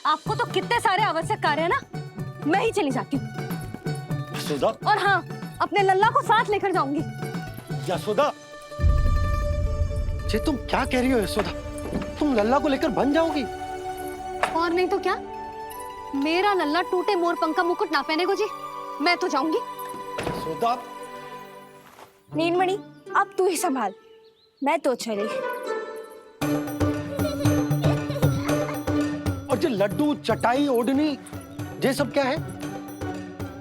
आपको तो कितने सारे आवश्यक कार्य है ना, मैं ही चली जाती हूँ। यशोदा। और हाँ, अपने लल्ला को साथ लेकर जाऊंगी। यशोदा, ये तुम क्या कह रही हो यशोदा? तुम लल्ला को लेकर बन जाओगी? और नहीं तो क्या, मेरा लल्ला टूटे मोर पंख का मुकुट ना पहने को जी, मैं तो जाऊंगी। यशोदा। नीलमणि, अब तू ही संभाल, मैं तो चली। और ये लड्डू, चटाई, ओढ़नी, ये सब क्या है?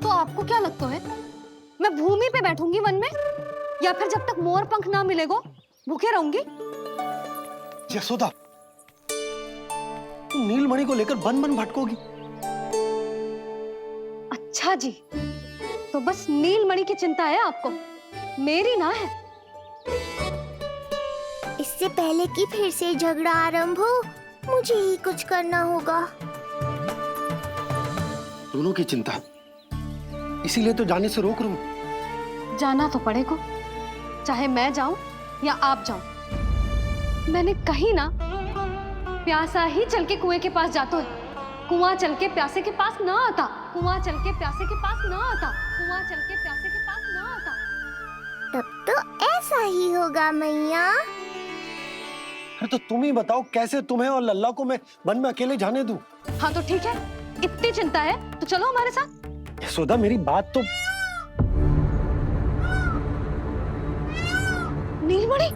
तो आपको क्या लगता है, मैं भूमि पे बैठूंगी वन में, या फिर जब तक मोर पंख ना मिलेगो भूखे रहूंगी? यशोदा, तुम नीलमणि को लेकर बन बन भटकोगी। अच्छा जी, तो बस नीलमणि की चिंता है आपको, मेरी ना है। इससे पहले कि फिर से झगड़ा आरंभ हो, मुझे ही कुछ करना होगा। दोनों की चिंता है, इसीलिए तो जाने से रोक रहा हूं। जाना तो पड़ेगा, चाहे मैं जाऊं या आप जाओ। मैंने कहीं ना प्यासा ही चल के कुएं के पास जाता है, कुआं चल के प्यासे के पास ना आता, कुआं चल के प्यासे के पास ना आता, कुआं चल के प्यासे के पास ना आता। तब तो ऐसा ही होगा मैया। अरे तो तुम ही बताओ, कैसे तुम्हें और लल्ला को मैं वन में अकेले जाने दूं? हाँ तो ठीक है, इतनी चिंता है तो चलो हमारे साथ। यशोदा, मेरी बात तो। नीलमणि,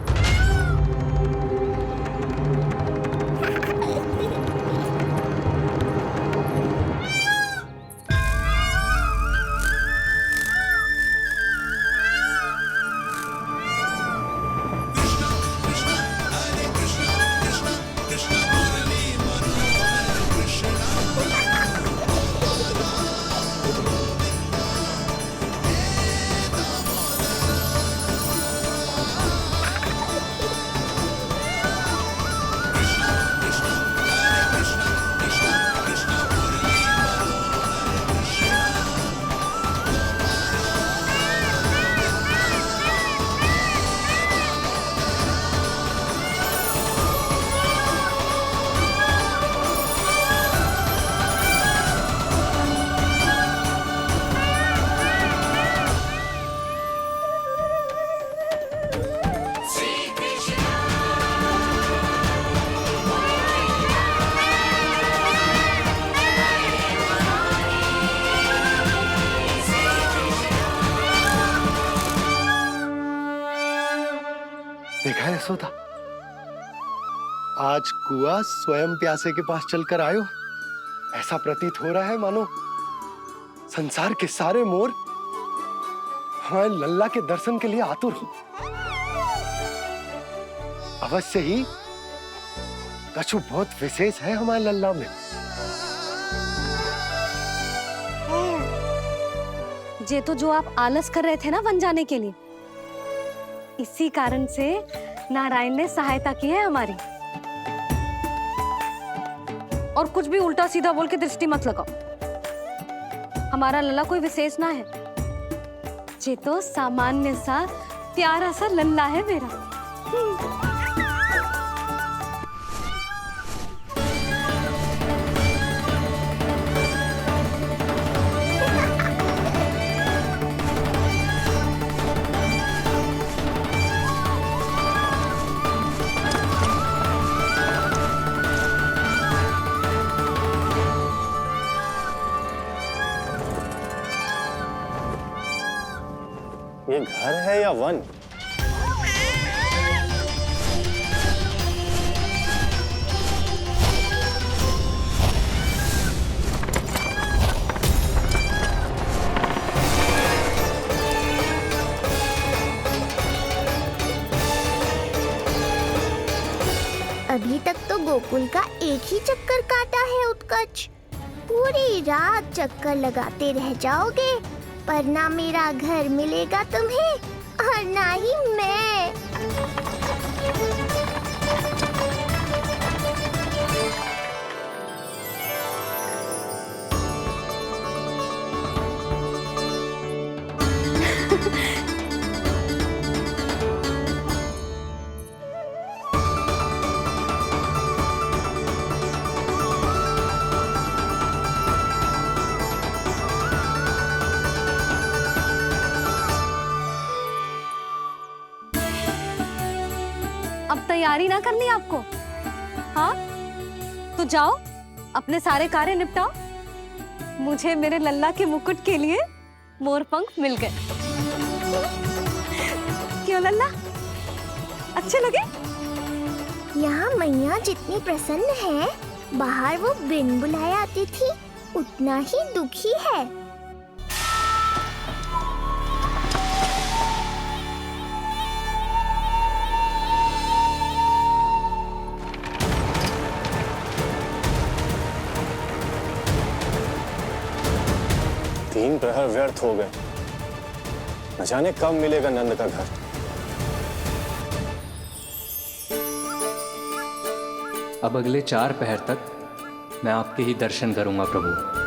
देखा है यशोदा, आज कुआं स्वयं प्यासे के पास चलकर आयो। ऐसा प्रतीत हो रहा है मानो संसार के सारे मोर हमारे लल्ला के दर्शन के लिए आतुर हो। अवश्य ही कछु बहुत विशेष है हमारे लल्ला में। ये तो जो आप आलस कर रहे थे ना वन जाने के लिए, इसी कारण से नारायण ने सहायता की है हमारी। और कुछ भी उल्टा सीधा बोल के दृष्टि मत लगाओ, हमारा लल्ला कोई विशेष ना है, ये तो सामान्य सा प्यारा सा लल्ला है मेरा। ये घर है या वन? अभी तक तो गोकुल का एक ही चक्कर काटा है उत्कर्ष। पूरी रात चक्कर लगाते रह जाओगे, पर ना मेरा घर मिलेगा तुम्हें और ना ही मैं। अब तैयारी ना करनी आपको? हाँ, तो जाओ अपने सारे कार्य निपटाओ। मुझे मेरे लल्ला के मुकुट के लिए मोर पंख मिल गए। क्यों लल्ला, अच्छे लगे? यहाँ मैया जितनी प्रसन्न है, बाहर वो बिन बुलाए आती थी उतना ही दुखी है। तीन प्रहर व्यर्थ हो गए। न जाने कब मिलेगा नंद का घर। अब अगले 4 पहर तक मैं आपके ही दर्शन करूंगा प्रभु।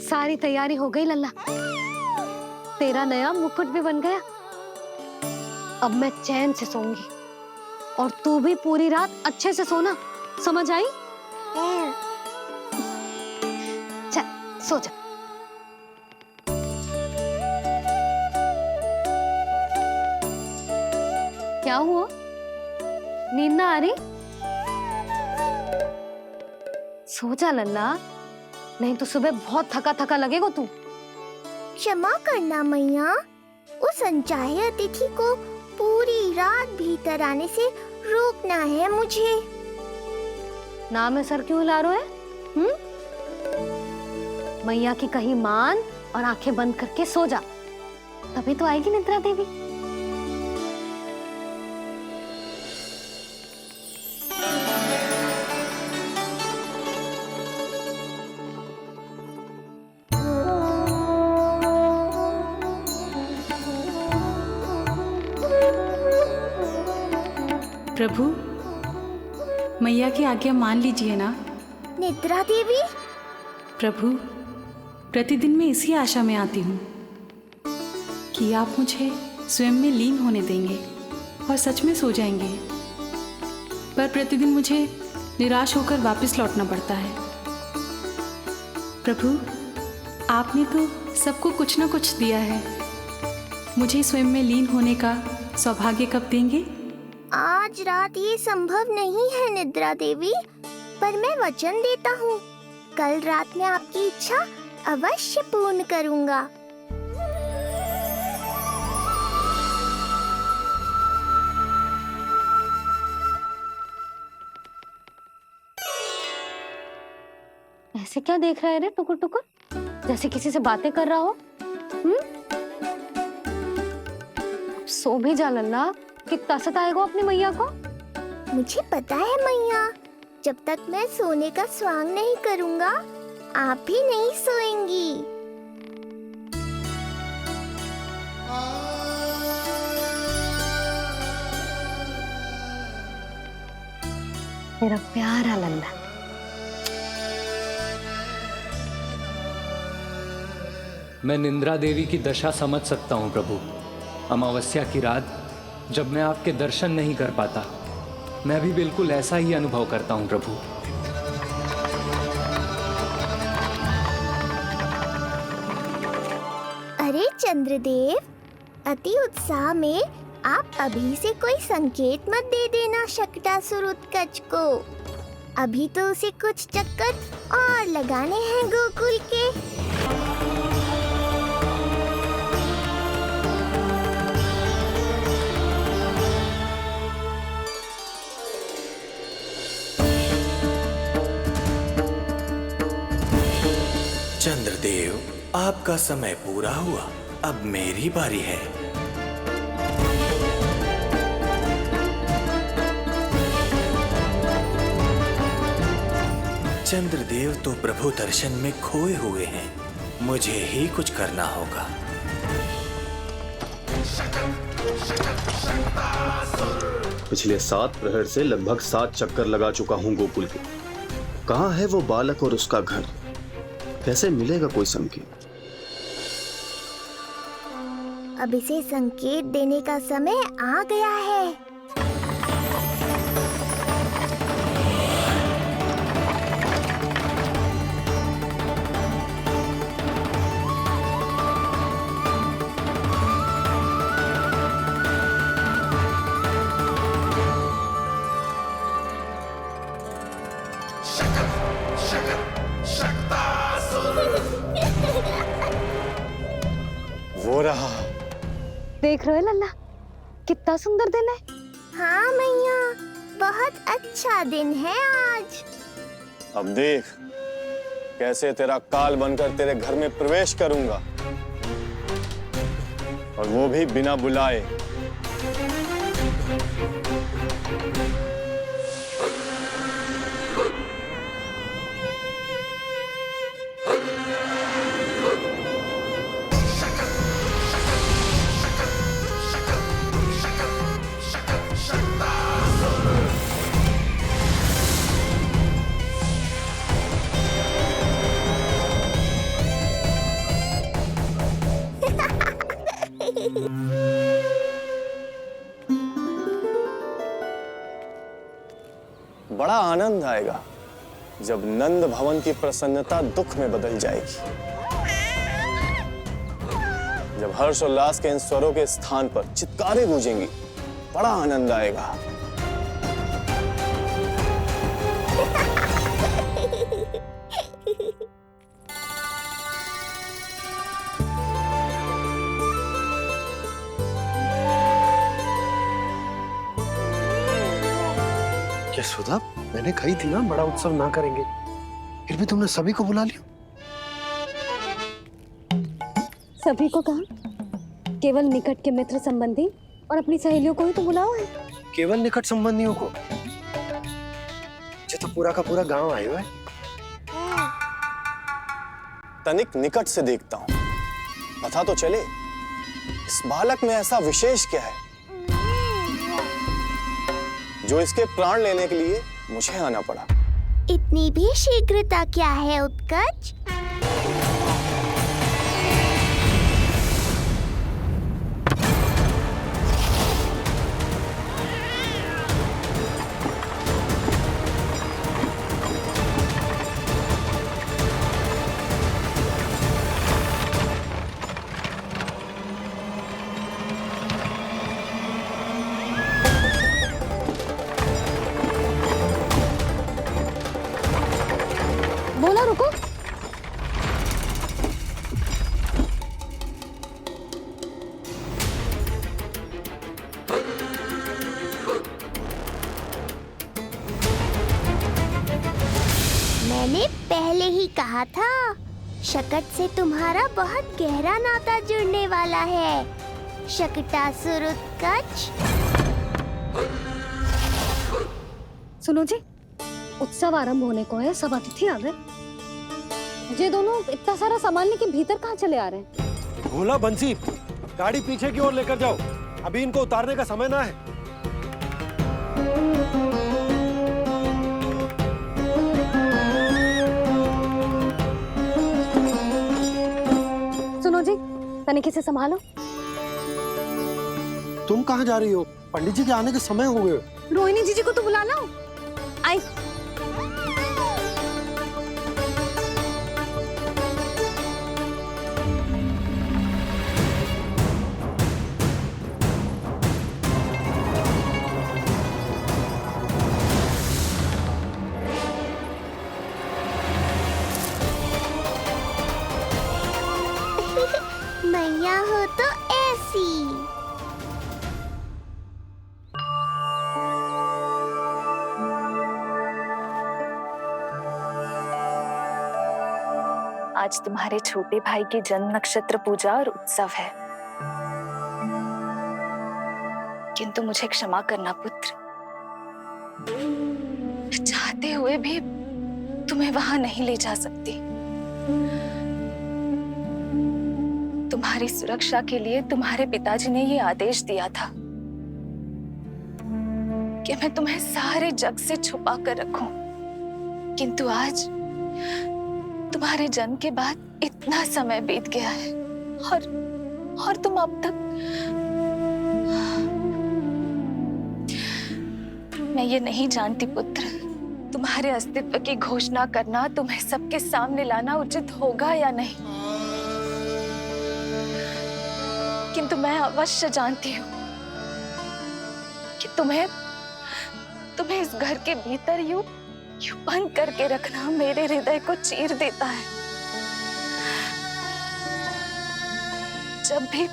सारी तैयारी हो गई लल्ला, तेरा नया मुकुट भी बन गया। अब मैं चैन से सोऊंगी और तू भी पूरी रात अच्छे से सोना, समझ आई? चल सो जा। क्या हुआ, नींद ना आ रही? सो जा लल्ला, नहीं तो सुबह बहुत थका थका लगेगा तू। क्षमा करना मैया, उस अनचाहे अतिथि को पूरी रात भीतर आने से रोकना है मुझे। नाम में सर क्यों हिला रहे है? मैया की कही मान और आंखें बंद करके सो जा, तभी तो आएगी निद्रा देवी। प्रभु, मैया की आज्ञा मान लीजिए ना। निद्रा देवी? प्रभु, प्रतिदिन मैं इसी आशा में आती हूँ कि आप मुझे स्वयं में लीन होने देंगे और सच में सो जाएंगे, पर प्रतिदिन मुझे निराश होकर वापस लौटना पड़ता है। प्रभु, आपने तो सबको कुछ ना कुछ दिया है, मुझे स्वयं में लीन होने का सौभाग्य कब देंगे? आज रात ये संभव नहीं है निद्रा देवी, पर मैं वचन देता हूँ कल रात में आपकी इच्छा अवश्य पूर्ण करूँगा। ऐसे क्या देख रहा है रे टुकुर टुकुर, जैसे किसी से बातें कर रहा हो? सो भी जा लल्ला, कितना सताएगा अपनी मैया को। मुझे पता है मैया, जब तक मैं सोने का स्वांग नहीं करूँगा आप भी नहीं सोएंगी। मेरा प्यारा लल्ला। मैं निंद्रा देवी की दशा समझ सकता हूँ प्रभु। अमावस्या की रात जब मैं आपके दर्शन नहीं कर पाता, मैं भी बिल्कुल ऐसा ही अनुभव करता हूँ प्रभु। अरे चंद्रदेव, अति उत्साह में आप अभी से कोई संकेत मत दे देना शकटासुर उत्कच को। अभी तो उसे कुछ चक्कर और लगाने हैं गोकुल के। चंद्रदेव, आपका समय पूरा हुआ, अब मेरी बारी है। चंद्रदेव तो प्रभु दर्शन में खोए हुए हैं, मुझे ही कुछ करना होगा। पिछले 7 प्रहर से लगभग 7 चक्कर लगा चुका हूँ गोकुल के। कहाँ है वो बालक और उसका घर? कैसे मिलेगा कोई संकेत? अब इसे संकेत देने का समय आ गया है। वो रहा। देख रहे हो लल्ला, कितना सुंदर दिन है। हाँ मैया, बहुत अच्छा दिन है आज। अब देख कैसे तेरा काल बनकर तेरे घर में प्रवेश करूंगा, और वो भी बिना बुलाए। बड़ा आनंद आएगा जब नंद भवन की प्रसन्नता दुख में बदल जाएगी, जब हर्षोल्लास के इन स्वरों के स्थान पर चित्कारें गूंजेंगी। बड़ा आनंद आएगा। यशोदा, मैंने कही थी ना बड़ा उत्सव ना करेंगे, फिर भी तुमने सभी को बुला लिया। सभी को कहा? केवल निकट के मित्र संबंधी और अपनी सहेलियों को ही तो बुलाओ है। केवल निकट संबंधियों को? ये तो पूरा का पूरा गांव आया है। तनिक निकट से देखता हूं, पता तो चले इस बालक में ऐसा विशेष क्या है जो इसके प्राण लेने के लिए मुझे आना पड़ा। इतनी भी शीघ्रता क्या है उत्कर्ष? बोला रुको। मैंने पहले ही कहा था, शकट से तुम्हारा बहुत गहरा नाता जुड़ने वाला है। शकटासुर उत्कर्ष। सुनो जी, उत्सव आरंभ होने को है, सब अतिथि आ गए। ये दोनों इतना सारा सामान लेके भीतर कहाँ चले आ रहे हैं? भोला बंसी, गाड़ी पीछे की ओर लेकर जाओ, अभी इनको उतारने का समय ना है। सुनो जी, तनिक से संभालो। तुम कहाँ जा रही हो? पंडित जी के आने के समय हो गए। रोहिणी जीजी को तो बुला लो। आई। मैया हो तो ऐसी। आज तुम्हारे छोटे भाई की जन्म नक्षत्र पूजा और उत्सव है, किंतु मुझे क्षमा करना पुत्र, चाहते हुए भी तुम्हें वहां नहीं ले जा सकती। तुम्हारी सुरक्षा के लिए तुम्हारे पिताजी ने ये आदेश दिया था कि मैं तुम्हें सारे जग से छुपा कर रखूं, किंतु आज तुम्हारे जन्म के बाद इतना समय बीत गया है और तुम अब तक। मैं ये नहीं जानती पुत्र, तुम्हारे अस्तित्व की घोषणा करना, तुम्हें सबके सामने लाना उचित होगा या नहीं, किंतु मैं अवश्य जानती हूँ कि तुम्हें इस घर के भीतर यूं बंद करके रखना मेरे हृदय को चीर देता है। जब भी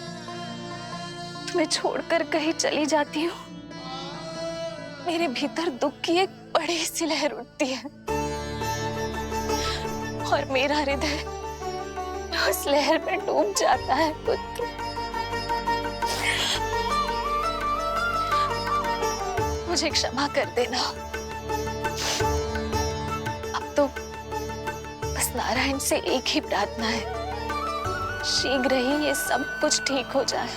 तुम्हें छोड़कर कहीं चली जाती हूँ, मेरे भीतर दुख की एक बड़ी सी लहर उठती है और मेरा हृदय उस लहर में डूब जाता है पुत्र। मुझे क्षमा कर देना। अब तो बस नारायण से एक ही प्रार्थना है, शीघ्र ही ये सब कुछ ठीक हो जाए।